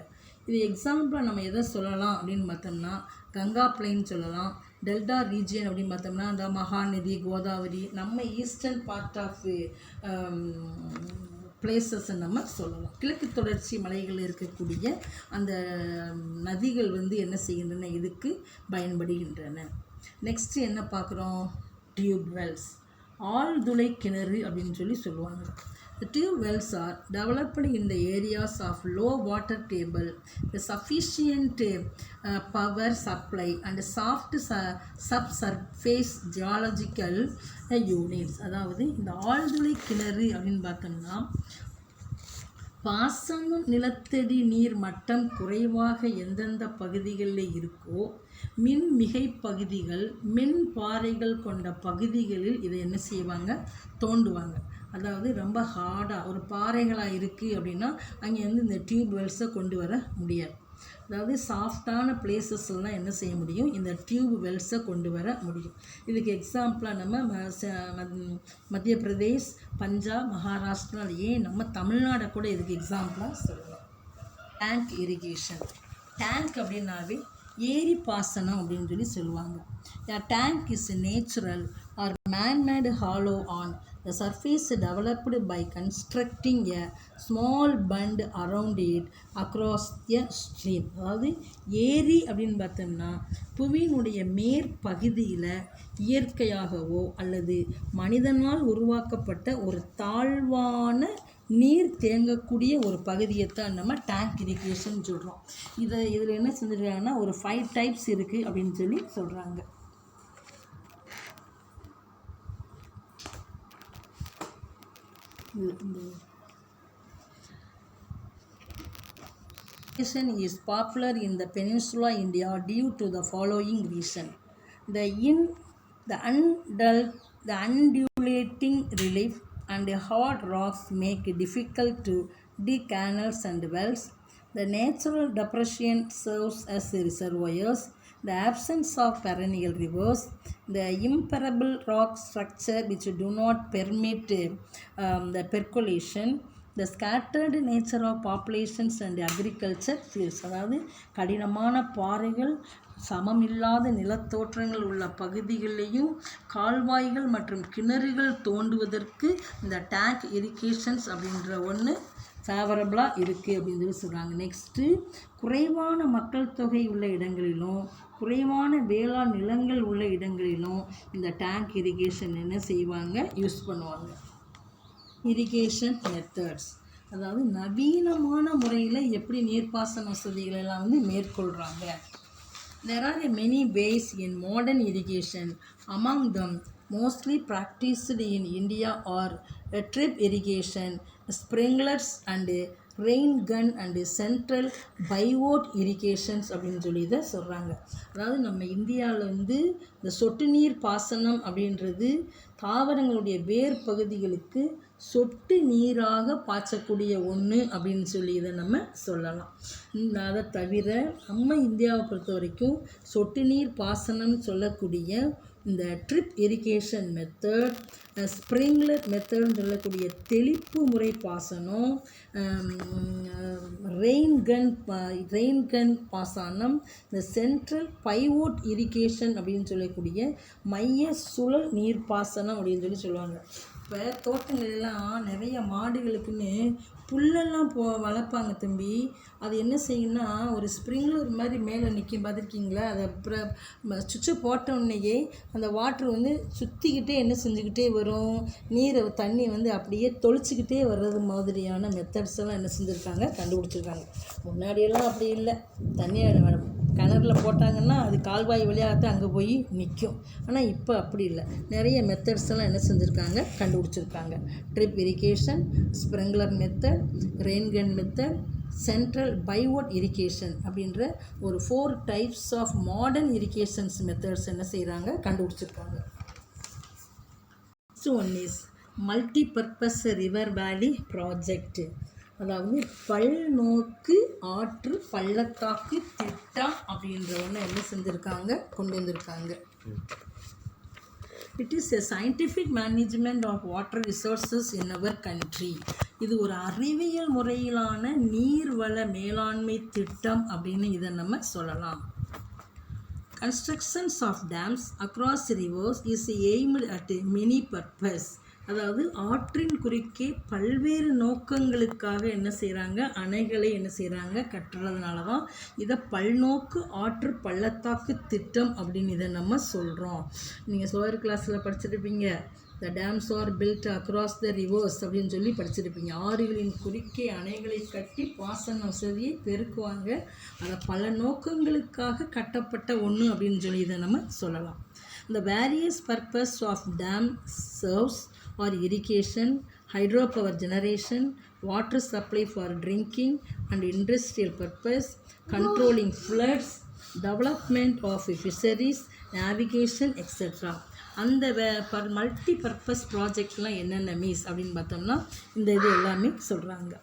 இது எக்ஸாம்பிளாக நம்ம எதை சொல்லலாம் அப்படின்னு பார்த்தோம்னா, கங்கா பிளைன் சொல்லலாம். டெல்டா ரீஜியன் அப்படின்னு பார்த்தோம்னா அந்த மகாநதி, கோதாவரி, நம்ம ஈஸ்டர்ன் பார்ட் ஆஃப் பிளேசஸை நம்ம சொல்லலாம். கிழக்கு தொடர்ச்சி மலைகளில் இருக்கக்கூடிய அந்த நதிகள் என்ன செய்கின்றன, இதுக்கு பயன்படுகின்றன. நெக்ஸ்ட்டு என்ன பார்க்குறோம், டியூப் வெல்ஸ், ஆழ்துளை கிணறு அப்படின்னு சொல்லி சொல்லுவாங்க. The tube wells are developed in the areas of low water table, the sufficient power supply and soft subsurface geological units. அதாவது இந்த ஆழ்துளை கிணறு அப்படின்னு பார்த்தோம்னா, பாசனம் நிலத்தடி நீர் மட்டம் குறைவாக எந்தெந்த பகுதிகளில் இருக்கோ, மின் மிகை பகுதிகள், மின் பாறைகள் கொண்ட பகுதிகளில் இதை என்ன செய்வாங்க, தோண்டுவாங்க. அதாவது ரொம்ப ஹார்டாக ஒரு பாறைகளாக இருக்குது அப்படின்னா அங்கே இந்த டியூப் வெல்ஸை கொண்டு வர முடியாது. அதாவது சாஃப்டான பிளேசஸ்லாம் என்ன செய்ய முடியும், இந்த டியூப் வெல்ஸை கொண்டு வர முடியும். இதுக்கு எக்ஸாம்பிளாக நம்ம மத்திய பிரதேஷ், பஞ்சாப், மகாராஷ்டிரா, ஏன் நம்ம தமிழ்நாடை கூட இதுக்கு எக்ஸாம்பிளாக சொல்லலாம். Tank irrigation. டேங்க் அப்படின்னாவே ஏரி பாசனம் அப்படின்னு சொல்லி சொல்லுவாங்க. A tank is natural or man-made hollow on the surface developed by constructing a small bund around it across a stream. அதாவது ஏரி அப்படின்னு பார்த்தோம்னா புவியினுடைய மேற்பகுதியில் இயற்கையாகவோ அல்லது மனிதனால் உருவாக்கப்பட்ட ஒரு தாழ்வான நீர் தேங்கக்கூடிய ஒரு பகுதியைத்தான் நம்ம டேங்க் இரிகேஷன் சொல்கிறோம். இதில் என்ன செஞ்சுருக்காங்கன்னா ஒரு 5 டைப்ஸ் இருக்குது அப்படின்னு சொல்லி சொல்கிறாங்க. Irrigation is popular in the Peninsula India due to the following reason. The undulating relief and hard rocks make it difficult to dig canals and wells. The natural depression serves as reservoirs. The absence of perennial rivers, the impermeable rock structure which do not permit the percolation, the scattered nature of populations and agriculture fields. அதாவது கடினமான பாறைகள், சமமில்லாத நிலத்தோற்றங்கள் உள்ள பகுதிகளிலையும் கால்வாய்கள் மற்றும் கிணறுகள் தோண்டுவதற்கு இந்த tank irrigations அப்படின்ற ஒன்று ஃபேவரபுளாக இருக்குது அப்படின்னு சொல்லி சொல்கிறாங்க. நெக்ஸ்ட்டு குறைவான மக்கள் தொகை உள்ள இடங்களிலும் குறைவான வேளாண் நிலங்கள் உள்ள இடங்களிலும் இந்த டேங்க் இரிகேஷன் என்ன செய்வாங்க, யூஸ் பண்ணுவாங்க. இரிகேஷன் மெத்தட்ஸ், அதாவது நவீனமான முறையில் எப்படி நீர்ப்பாசன வசதிகள் எல்லாம் மேற்கொள்கிறாங்க. There are many ways in modern irrigation. Among them, mostly practiced in India are drip irrigation, sprinklers and rain gun and central pivot irrigations அப்படின்னு சொல்லி இதை சொல்கிறாங்க. அதாவது நம்ம இந்தியாவில் வந்து இந்த சொட்டு நீர் பாசனம் அப்படின்றது தாவரங்களுடைய வேர் பகுதிகளுக்கு சொட்டு நீராக பாய்ச்சக்கூடிய ஒன்று அப்படின்னு சொல்லி இதை நம்ம சொல்லலாம். அதை தவிர நம்ம இந்தியாவை பொறுத்த வரைக்கும் சொட்டு நீர் பாசனம்னு சொல்லக்கூடிய இந்த ட்ரிப் இரிகேஷன் மெத்தட், ஸ்ப்ரிங்க்லர் மெத்தட்னு சொல்லக்கூடிய தெளிப்பு முறை பாசனம், ரெயின் கன் பாசனம், இந்த சென்ட்ரல் பைவோட் இரிகேஷன் அப்படின்னு சொல்லக்கூடிய மைய சுழல் நீர் பாசனம் அப்படின்னு சொல்லி சொல்லுவாங்க. இப்போ தோட்டங்களெல்லாம் நிறைய மாடுகளுக்குன்னு புல்லெல்லாம் வளர்ப்பாங்க தம்பி. அது என்ன செய்யும்னா ஒரு ஸ்ப்ரிங்க்லர் மாதிரி மேலே நிற்கும், பார்த்துருக்கீங்களா? அதை அப்புறம் சுவிட்சை போட்டோடனேயே அந்த வாட்ரு வந்து சுற்றிக்கிட்டே என்ன செஞ்சுக்கிட்டே வரும், தண்ணி வந்து அப்படியே தொளிச்சிக்கிட்டே வர்றது மாதிரியான மெத்தட்ஸ் எல்லாம் என்ன செஞ்சுருக்காங்க, கண்டுபிடிச்சிருக்காங்க. முன்னாடியெல்லாம் அப்படி இல்லை. தண்ணியை கிணறுல போட்டாங்கன்னா அது கால்வாய் வழியாகத்தான் அங்கே போய் நிற்கும். ஆனால் இப்போ அப்படி இல்லை. நிறைய மெத்தட்ஸ் எல்லாம் என்ன செஞ்சுருக்காங்க, கண்டுபிடிச்சிருக்காங்க. Drip irrigation, sprinkler method, rain gun method, central pivot irrigation அப்படின்ற ஒரு 4 types of modern irrigations methods என்ன செய்கிறாங்க, கண்டுபிடிச்சிருக்காங்க. Next one is multipurpose river valley project. அதாவது பல்நோக்கு ஆற்று பள்ளத்தாக்கு திட்டம் அப்படின்ற ஒன்று என்ன செஞ்சுருக்காங்க, கொண்டு வந்திருக்காங்க. It is a scientific management of water resources in our country. இது ஒரு அறிவியல் முறையிலான நீர்வள மேலாண்மை திட்டம் அப்படின்னு இதை நம்ம சொல்லலாம். Constructions of dams across rivers is aimed at many purpose. அதாவது ஆற்றின் குறுக்கே பல்வேறு நோக்கங்களுக்காக என்ன செய்கிறாங்க, அணைகளை என்ன செய்கிறாங்க, கட்டுறதுனால தான் இதை பல்நோக்கு ஆற்று பள்ளத்தாக்கு திட்டம் அப்படின்னு இதை நம்ம சொல்கிறோம். நீங்கள் சோயர் கிளாஸில் படிச்சிருப்பீங்க, the dams are built across the rivers அப்படின்னு சொல்லி படிச்சிருப்பீங்க. ஆறுகளின் குறுக்கே அணைகளை கட்டி பாசன வசதியை பெருக்குவாங்க. அதை பல நோக்கங்களுக்காக கட்டப்பட்ட ஒன்று அப்படின்னு சொல்லி இதை நம்ம சொல்லலாம். The various purpose of dam serves or irrigation, hydropower generation, water supply for drinking and industrial purpose, controlling floods, development of fisheries, navigation, etc. அந்த மல்டி பர்பஸ் ப்ராஜெக்ட்லாம் என்னென்ன மீன்ஸ் அப்படின்னு பார்த்தோம்னா இந்த இது எல்லாமே சொல்கிறாங்க.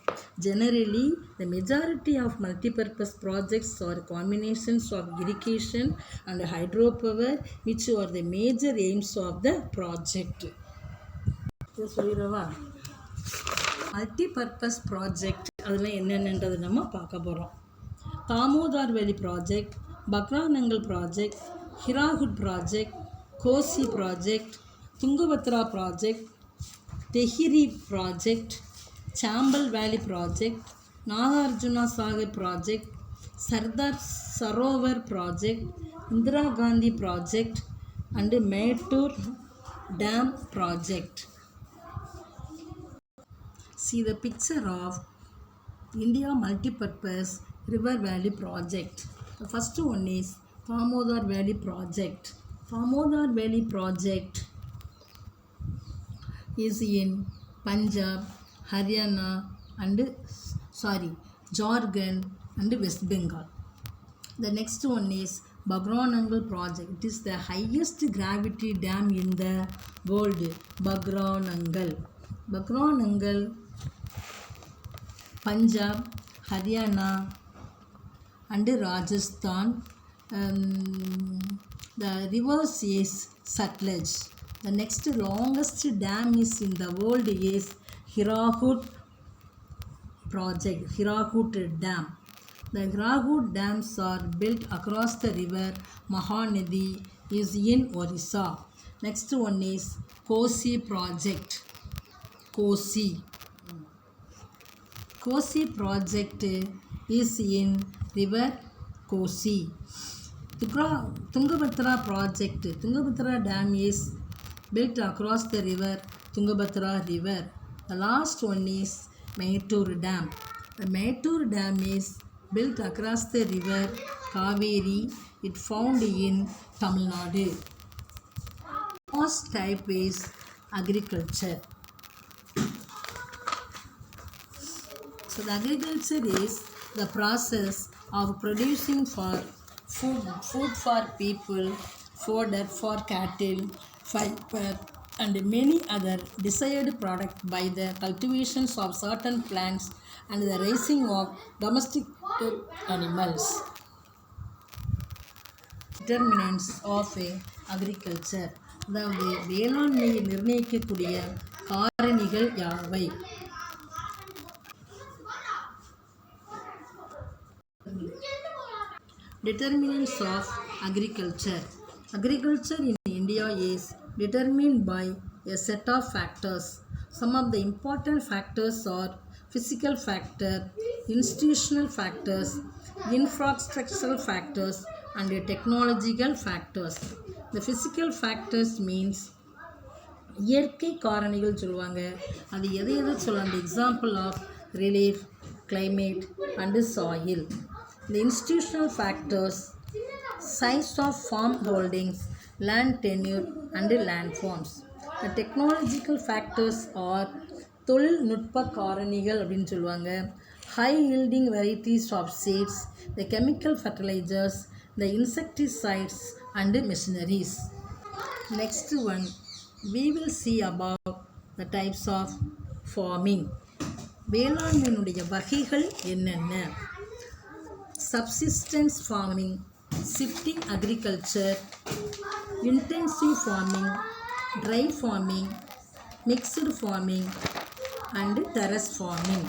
Generally the majority of multipurpose projects are combinations of irrigation and hydro power which are the major aims of the project. இது சொல்லிடுவா. மல்டிபர்பஸ் ப்ராஜெக்ட் அதெல்லாம் என்னென்னன்றது நம்ம பார்க்க போகிறோம். Damodar valley project, Bhakra Nangal project, Hirakud project, Kosi project, Tungabhadra project, Tehri project, Chambal valley project, Nagarjuna Sagar project, Sardar Sarovar project, Indira Gandhi project and Mettur dam project. See the picture of India multi-purpose river valley project. The first one is Damodar Valley project. Damodar Valley project is in Punjab, Haryana and Jharkhand and West Bengal. The next one is Bagranangal project. It is the highest gravity dam in the world. Bagranangal, Punjab, Haryana and Rajasthan. The rivers is Satluj. The next longest dam is in the world is Hirakud project, Hirakud Dam. The Hirakud dams are built across the river Mahanadi is in Orissa. Next one is Kosi project. Kosi project is in river Kosi. Tungabhadra project. Tungabhadra dam is built across the river Tungabhadra river. The last one is Mettur dam. The Mettur dam is built across the river Kaveri. It found in Tamil Nadu. First type is agriculture. So the agriculture is the process of producing for food for people, fodder for cattle, fiber, and many other desired products by the cultivations of certain plants and the raising of domestic animals. Determinants of agriculture, அதாவது வேளாண்மையை நிர்ணயிக்கக்கூடிய காரணிகள் யாவை? Determinants of agriculture. Agriculture in India is determined by a set of factors. Some of the important factors are physical factor, institutional factors, infrastructural factors, and technological factors. The physical factors means இயற்கை காரணிகள் சொல்லுவாங்க. அது எதை சொல்லலாம்? Example of relief, climate, and soil. The institutional factors, size of farm holdings, land tenure, and landforms. The technological factors are தொழில்நுட்ப காரணிகள் அப்படின்னு சொல்லுவாங்க. High yielding varieties of seeds, the chemical fertilizers, the insecticides, and machineries. Next one, we will see about the types of farming. வேளாண்மையினுடைய வகைகள் என்னென்ன? Subsistence farming, shifting agriculture, intensive farming, dry farming, mixed farming, and terrace farming.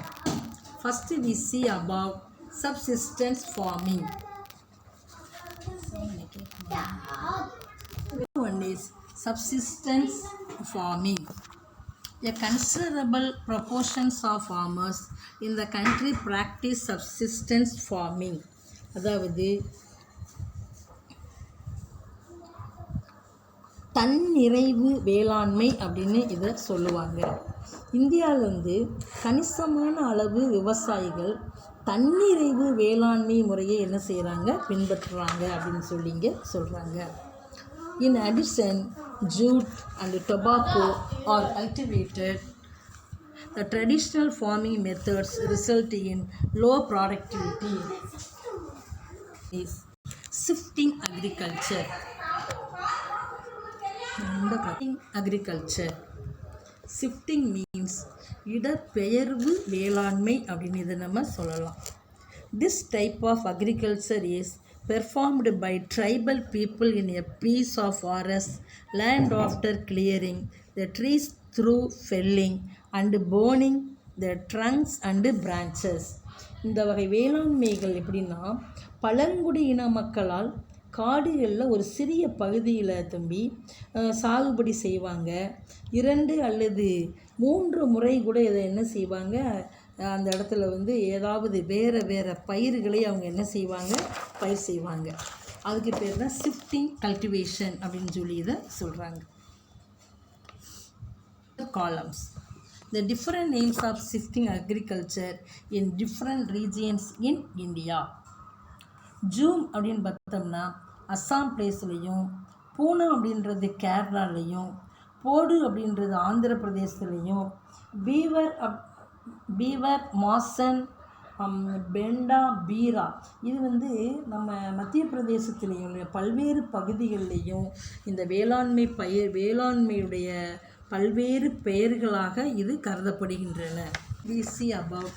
First we see about subsistence farming. One is subsistence farming. A considerable proportions of farmers in the country practice subsistence farming. அதாவது தன்னிறைவு வேளாண்மை அப்படின்னு இதை சொல்லுவாங்க. இந்தியாவில் கணிசமான அளவு விவசாயிகள் தன்னிறைவு வேளாண்மை முறையை என்ன செய்கிறாங்க, பின்பற்றுறாங்க அப்படின்னு சொல்கிறாங்க. In addition, jute and tobacco are cultivated. The traditional farming methods result in low productivity. Is shifting agriculture. Shifting means இடப்பெயர்வு வேளாண்மை அப்படின்னு இதை நம்ம சொல்லலாம். This type of agriculture is performed by tribal people in a piece of forest land after clearing the trees through felling and burning the trunks and branches. இந்த வகை வேளாண்மைகள் எப்படின்னா, பழங்குடியின மக்களால் காடுகளில் ஒரு சிறிய பகுதியில் சாகுபடி செய்வாங்க. 2 அல்லது 3 முறை கூட இதை என்ன செய்வாங்க, அந்த இடத்துல ஏதாவது வேறு பயிர்களை அவங்க என்ன செய்வாங்க, பயிர் செய்வாங்க. அதுக்கு பேர் தான் ஷிஃப்டிங் கல்டிவேஷன் அப்படின்னு சொல்லி இதை சொல்கிறாங்க. Columns. The different names of shifting agriculture in different regions in India. Zoom அப்படின்னு பார்த்தோம்னா அஸ்ஸாம் பிளேஸ்லையும், பூனம் அப்படின்றது கேரளாலையும், போடு அப்படின்றது ஆந்திர பிரதேசத்துலேயும், பீவர் மாசன், பெண்டா, பீரா இது நம்ம மத்திய பிரதேசத்துலேயும் பல்வேறு பகுதிகளிலையும் இந்த வேளாண்மையுடைய பல்வேறு பெயர்களாக இது கருதப்படுகின்றன. We see about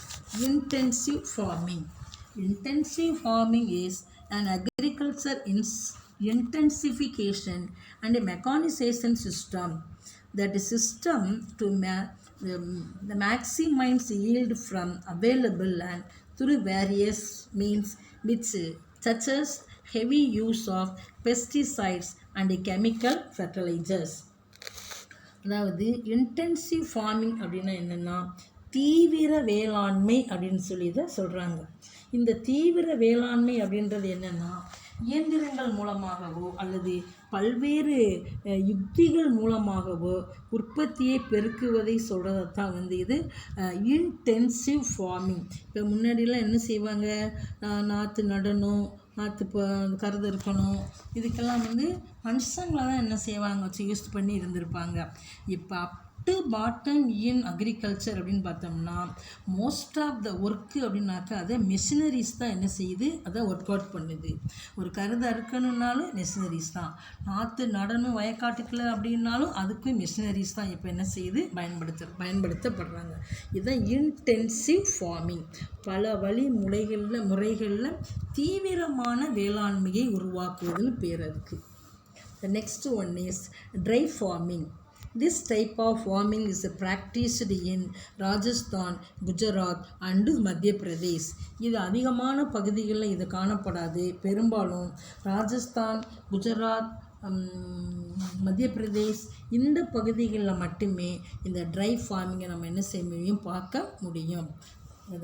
intensive farming. Intensive farming is an agriculture intensification and a mechanization system. That system to maximize yield from available land through various means, which such as heavy use of pesticides and chemical fertilizers. அதாவது intensive farming அப்படின்னா என்னென்னா, தீவிர வேளாண்மை அப்படின்னு சொல்லி இதை சொல்கிறாங்க. இந்த தீவிர வேளாண்மை அப்படின்றது என்னென்னா, இயந்திரங்கள் மூலமாகவோ அல்லது பல்வேறு யுக்திகள் மூலமாகவோ உற்பத்தியை பெருக்குவதை சொல்கிறத தான் இது இன்டென்சிவ் ஃபார்மிங். இப்போ முன்னாடிலாம் என்ன செய்வாங்க, நாற்று நடணும், நாற்று கருது இருக்கணும், இதுக்கெல்லாம் மனுஷங்களை தான் என்ன செய்வாங்க யூஸ் பண்ணி இருந்திருப்பாங்க. இப்போ பாட்டம் இன் அக்ரிகல்ச்சர் அப்படின்னு பார்த்தோம்னா மோஸ்ட் ஆஃப் த ஒர்க்கு அப்படின்னாக்கா அதை மிஷினரிஸ் தான் என்ன செய்யுது, அதை ஒர்க் அவுட் பண்ணுது. ஒரு கருதை அறுக்கணுன்னாலும் மிஷினரிஸ் தான், நாற்று நடணும் வயக்காட்டுக்குள்ள அப்படின்னாலும் அதுக்கும் மிஷினரிஸ் தான் இப்போ என்ன செய்யுது, பயன்படுத்தப்படுறாங்க. இதுதான் இன்டென்சிவ் ஃபார்மிங். பல முறைகளில் தீவிரமான வேளாண்மையை உருவாக்குவதுன்னு பேர் அதுக்கு. The next one is dry farming. This type of farming is practiced in Rajasthan, Gujarat and Madhya Pradesh. இது அதிகமான பகுதிகளில் இது காணப்படாது. பெரும்பாலும் ராஜஸ்தான், குஜராத், மத்திய பிரதேஷ் இந்த பகுதிகளில் மட்டுமே இந்த ட்ரை ஃபார்மிங்கை நம்ம என்ன செய்ய முடியும், பார்க்க முடியும்.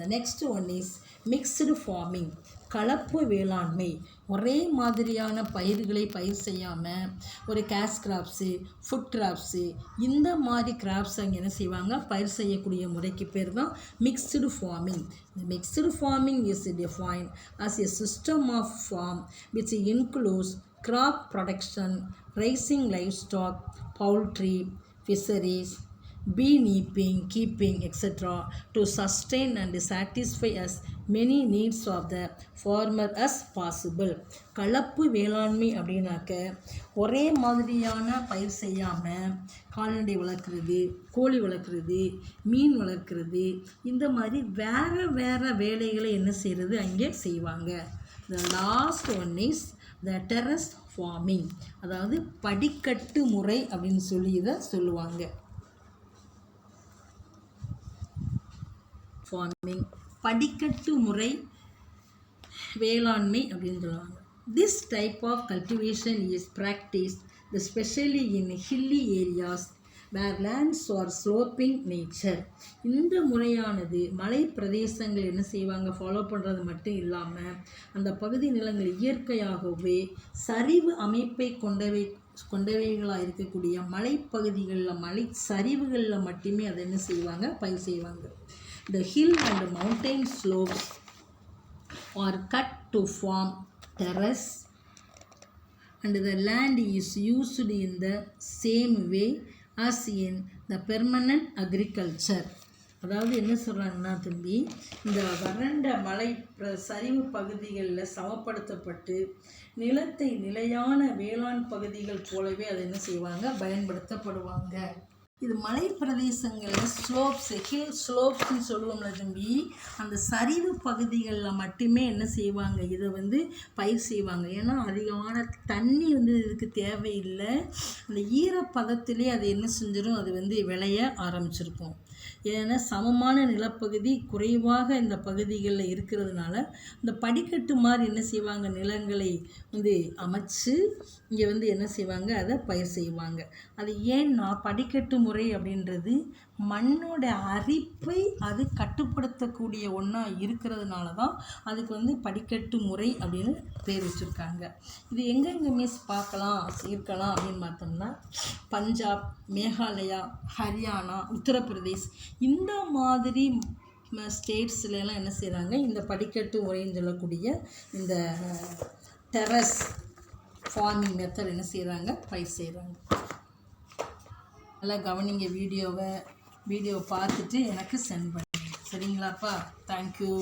The next one is mixed farming. கலப்பு வேளாண்மை. ஒரே மாதிரியான பயிர்களை பயிர் செய்யாமல் ஒரு கேஷ் கிராப்ஸு, ஃபுட் கிராப்ஸு இந்த மாதிரி கிராப்ஸ் அங்கே என்ன செய்வாங்க, பயிர் செய்யக்கூடிய முறைக்கு பேர் தான் mixed farming. The mixed farming is defined as a system of farm which includes crop production, raising livestock, poultry, fisheries, beekeeping, etc. to sustain and satisfy as many needs of the farmer as possible. கலப்பு வேளாண்மை அப்படின்னாக்க ஒரே மாதிரியான பயிர் செய்யாமல் கால்நடை வளர்க்குறது, கோழி வளர்க்குறது, மீன் வளர்க்குறது இந்த மாதிரி வேறு வேலைகளை என்ன செய்கிறது அங்கே செய்வாங்க. The last one is the terrace farming. அதாவது படிக்கட்டு முறை அப்படின்னு சொல்லி இதை சொல்லுவாங்க. ஃபார்மிங் படிக்கட்டு முறை வேளாண்மை அப்படின்னு சொல்லுவாங்க. This type of cultivation is practiced especially in hilly areas where lands are sloping nature. இந்த முறையானது மலை பிரதேசங்கள் என்ன செய்வாங்க, ஃபாலோ பண்ணுறது மட்டும் இல்லாமல் அந்த பகுதி நிலங்கள் இயற்கையாகவே சரிவு அமைப்பை கொண்டவைகளாக இருக்கக்கூடிய மலைப்பகுதிகளில், மலை சரிவுகளில் மட்டுமே அதை என்ன செய்வாங்க, பயிர் செய்வாங்க. The hill and mountain slopes are cut to form terrace and the land is used in the same way as in the permanent agriculture. அதாவது என்ன சொல்கிறாங்கன்னா தம்பி, இந்த வறண்ட மலை சரிவு பகுதிகளில் சமப்படுத்தப்பட்டு நிலத்தை நிலையான வேளாண் பகுதிகள் போலவே அதை என்ன செய்வாங்க, பயன்படுத்தப்படுவாங்க. இது மலை பிரதேசங்களில் ஸ்லோப்ஸ், ஹில் ஸ்லோப்ஸ்ன்னு சொல்லுவோம்ல தம்பி, அந்த சரிவு பகுதிகளில் மட்டுமே என்ன செய்வாங்க, இதை பயிர் செய்வாங்க. ஏன்னா அதிகமான தண்ணி இதுக்கு தேவையில்லை. அந்த ஈரப்பதத்திலே அது என்ன செஞ்சிடும், அது விளைய ஆரம்பிச்சிருக்கும். ஏன்னா சமமான நிலப்பகுதி குறைவாக இந்த பகுதிகளில் இருக்கிறதுனால இந்த படிக்கட்டு மாதிரி என்ன செய்வாங்க, நிலங்களை அமைச்சு இங்கே என்ன செய்வாங்க, அதை பயிர் செய்வாங்க. அது ஏன்னா படிக்கட்டு முறை அப்படின்றது மண்ணோட அரிப்பை அது கட்டுப்படுத்தக்கூடிய ஒன்றா இருக்கிறதுனால தான் அதுக்கு படிக்கட்டு முறை அப்படின்னு பேர் வச்சுருக்காங்க. இது எங்கெங்கே மிஸ் இருக்கலாம் அப்படின்னு பார்த்தோம்னா பஞ்சாப், மேகாலயா, ஹரியானா, உத்தரப்பிரதேஷ் இந்த மாதிரி ஸ்டேட்ஸ்லாம் என்ன செய்கிறாங்க, இந்த படிக்கட்டு முறைன்னு சொல்லக்கூடிய இந்த டெரஸ் ஃபார்மிங் மெத்தட் என்ன செய்கிறாங்க, பயிர் செய்கிறாங்க. நல்லா கவனிங்க, வீடியோ பார்த்துட்டு எனக்கு சென்ட் பண்ணுங்க. சரிங்களாப்பா? தேங்க்யூ.